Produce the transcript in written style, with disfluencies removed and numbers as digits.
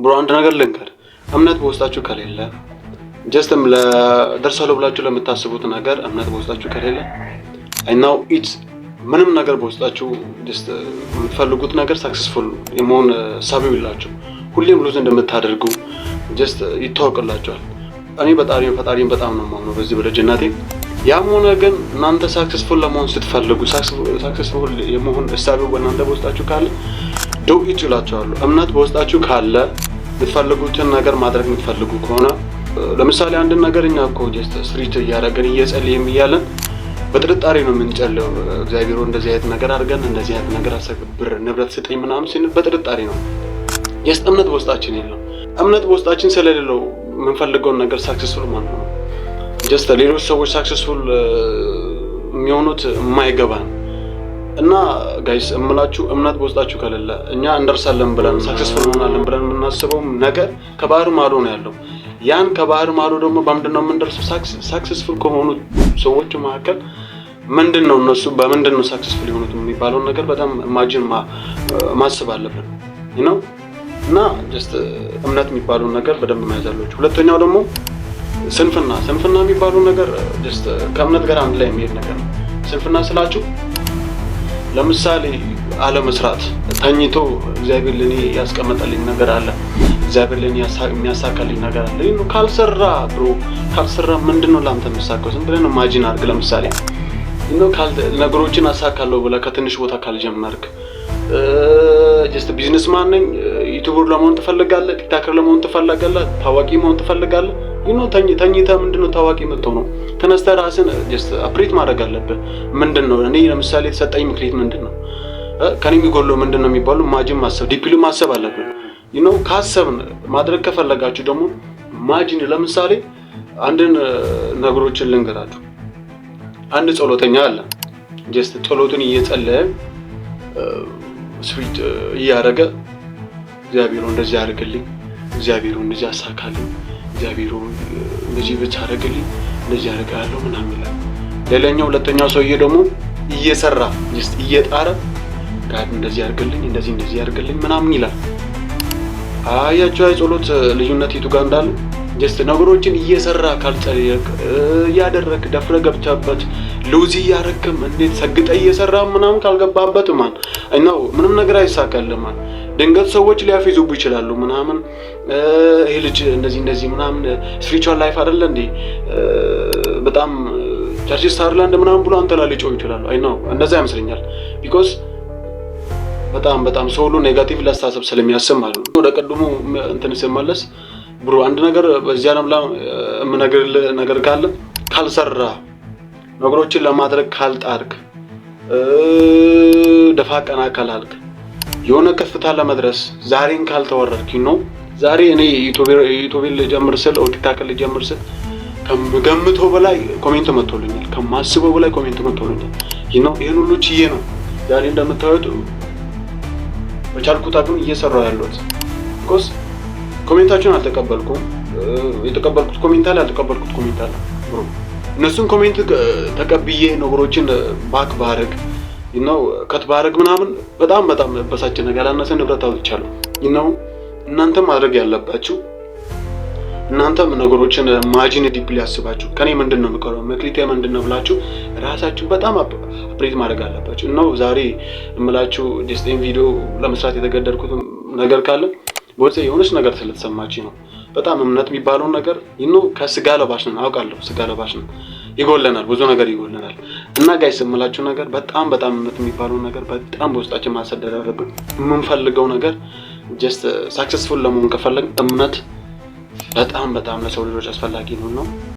ብሮ አንድ ነገር ልንገር እምነት በውስጣችሁ ከሌለ ጀስትም ለደርሳለሁ ብላችሁ ለምታስቡት ነገር እምነት በውስጣችሁ ከሌለ I know it's ምንም ነገር በውስጣችሁ ጀስት የምትፈልጉት ነገር ሰክሰስፉል የመሆን ሳቢው ይላችሁ ሁሌም ሉዝ እንደምታደርጉ ጀስት ይታወቅላችኋል። እኔ ፈጣሪን በጣም ነው የማምነው በዚህ በልጅነቴ። ያም ሆነ ግን እናንተ ሰክሰስፉል ለመሆን ስትፈልጉ ሰክሰስፉል የመሆን ሳቢው በእናንተ በውስጣችሁ ካለ ዶ ይችላችኋል። እምነት በውስጣችሁ ካለ የምትፈልጉትን ነገር ማድረግ የምትፈልጉ ከሆነ ለምሳሌ አንድ ነገር እኛ እኮ ጀስት ስትሪት እያደረግን እየጸለይን እያለን በጥርጣሬ ነው የምንጨለው። እግዚአብሔር እንደዚህ አይነት ነገር አድርገን እንደዚህ አይነት ነገር አሰብብር ንብረት ስጠኝ ምናምን ሲል በጥርጣሬ ነው። ጀስት እምነት በውስጣችን የለም። እምነት በውስጣችን ስለሌለው የምንፈልገውን ነገር ሰክሰስፉል ማለት ነው። ጀስት ሌሎች ሰዎች ሰክሰስፉል የሚሆኑት የማይገባን እና ጋይስ እምላችሁ እምነት በውስጣችሁ ከሌለ እኛ እንደርሳለን ብለን ሰክሰስፉል እንሆናለን ብለን የምናስበው ነገር ከባህር ማዶ ነው ያለው። ያን ከባህር ማዶ ደግሞ በምንድነው የምንደርሰው? ሰክሰስፉል ከሆኑ ሰዎች መካከል ምንድነው እነሱ በምንድነው ሰክሰስፉል የሆኑት የሚባለውን ነገር በጣም ኢማጂን ማሰብ አለብን ነው። እና ጀስት እምነት የሚባለው ነገር በደንብ መያዝ አለባችሁ። ሁለተኛው ደግሞ ስንፍና የሚባለው ነገር ጀስት ከእምነት ጋር አንድ ላይ የሚሄድ ነገር ነው። ስንፍና ስላችሁ ለምሳሌ አለመስራት፣ ተኝቶ እግዚአብሔር ለኔ ያስቀመጠልኝ ነገር አለ፣ እግዚአብሔር ለኔ የሚያሳካልኝ ነገር አለ። ካልሰራ ካልሰራ ምንድነው ላንተ የሚሳካው? ዝም ብለህ ኢማጂን አድርግ። ለምሳሌ ነገሮችን አሳካለሁ ብለህ ከትንሽ ቦታ ካልጀመርክ ጀስት ቢዝነስማን ነኝ ዩቲዩበር ለመሆን ትፈልጋለህ፣ ቲክቶከር ለመሆን ትፈልጋለህ፣ ታዋቂ መሆን ትፈልጋለህ። ተኝተህ ምንድነው ታዋቂ የምትሆነው? ተነስተህ ራስን ጀስት አፕሬት ማድረግ አለብህ። ምንድነው እኔ ለምሳሌ የተሰጠኝ ምክንያት ምንድነው? ከኔ የሚጎለው ምንድነው የሚባለው ኢማጂን ማሰብ፣ ዲፕሊ ማሰብ አለብን። ካሰብን ማድረግ ከፈለጋችሁ ደግሞ ኢማጂን ለምሳሌ አንድን ነገሮችን ልንገራችሁ። አንድ ጸሎተኛ አለ ጀስት ጸሎቱን እየጸለየ ስዊት እያደረገ እግዚአብሔር እንደዚህ አድርግልኝ፣ እግዚአብሔር እንደዚህ አሳካልኝ፣ እግዚአብሔር እንደዚህ ብቻ አድርግልኝ፣ እንደዚህ አድርጋለሁ ምናምን ይላል። ሌላኛው ሁለተኛው ሰውዬ ደግሞ እየሰራ ጀስት እየጣረ ጋር እንደዚህ አድርግልኝ፣ እንደዚህ አድርግልኝ ምናምን ይላል። አያችሁ የጸሎት ልዩነት የቱ ጋር እንዳለ? ጀስት ነገሮችን እየሰራ ካልጸለይክ ያደረክ ደፍረ ገብቻበት ሉዚ ያረከም እንዴት ሰግጠ እየሰራ ምናምን ካልገባበት ነው ምንም ነገር አይሳካልም። ድንገት ሰዎች ሊያፊዙብ ይችላሉ ምናምን ይሄ ልጅ እንደዚህ ምናምን ስፒሪቹዋል ላይፍ አይደለ እንዴ በጣም ቸርች ስታርላንድ ምናምን ብሎ አንተ ላይ ሊጮህ ይችላሉ። እንደዛ ይመስለኛል። ቢኮዝ በጣም ሰው ሁሉ ኔጋቲቭ ላስተሳሰብ ስለሚያስብ ማለት ነው። ወደ ቀድሞ እንትን ሲመለስ ብሮ አንድ ነገር በዚህ ዓለም ላይ የምነግርህ ነገር ካለ ካልሰራ ነገሮችን ለማድረግ ካልጣርክ ደፋ ቀና ካላልክ የሆነ ከፍታ ለመድረስ ዛሬን ካልተወረድክ ዛሬ እኔ ዩቲዩብ ልጀምር ስል ቲክቶክ ልጀምር ስል ከምገምተው በላይ ኮሜንት መጥቶልኛል፣ ከማስበው በላይ ኮሜንት መጥቶልኛል። ይሄን ሁሉ ችዬ ነው ዛሬ እንደምታዩት በቻልኩት አቅም እየሰራሁ ያለሁት። ኮስ ኮሜንታችሁን አልተቀበልኩም። የተቀበልኩት ኮሜንት አለ፣ ያልተቀበልኩት ኮሜንት አለ። ብሮ እነሱን ኮሜንት ተቀብዬ ነገሮችን ባክ ባረግ ከተባረግ ምናምን በጣም በሳጭ ነገር ያላነሰ ንብረት አውጥቻለሁ። እናንተም ማድረግ ያለባችሁ እናንተም ነገሮችን ኢማጂን ዲፕሊ ያስባችሁ ከኔ ምንድነው የምቀረው መክሊቴ ምንድነው ብላችሁ ራሳችሁ በጣም አፕሬት ማድረግ አለባችሁ። ዛሬ እምላችሁ ዲስቴን ቪዲዮ ለመስራት የተገደድኩት ነገር ካለ ወጥ የሆነች ነገር ስለተሰማች ነው። በጣም እምነት የሚባለው ነገር ከስጋ ለባሽ ነን አውቃለሁ። ስጋ ለባሽ ነን፣ ይጎለናል፣ ብዙ ነገር ይጎለናል። እና ጋይስ እምላችሁ ነገር በጣም እምነት የሚባለው ነገር በጣም በውስጣችን ማሰደድ አለብን። የምንፈልገው ነገር ጀስት ሰክሰስፉል ለመሆን ከፈለግን እምነት በጣም ለሰው ልጆች አስፈላጊ ነው።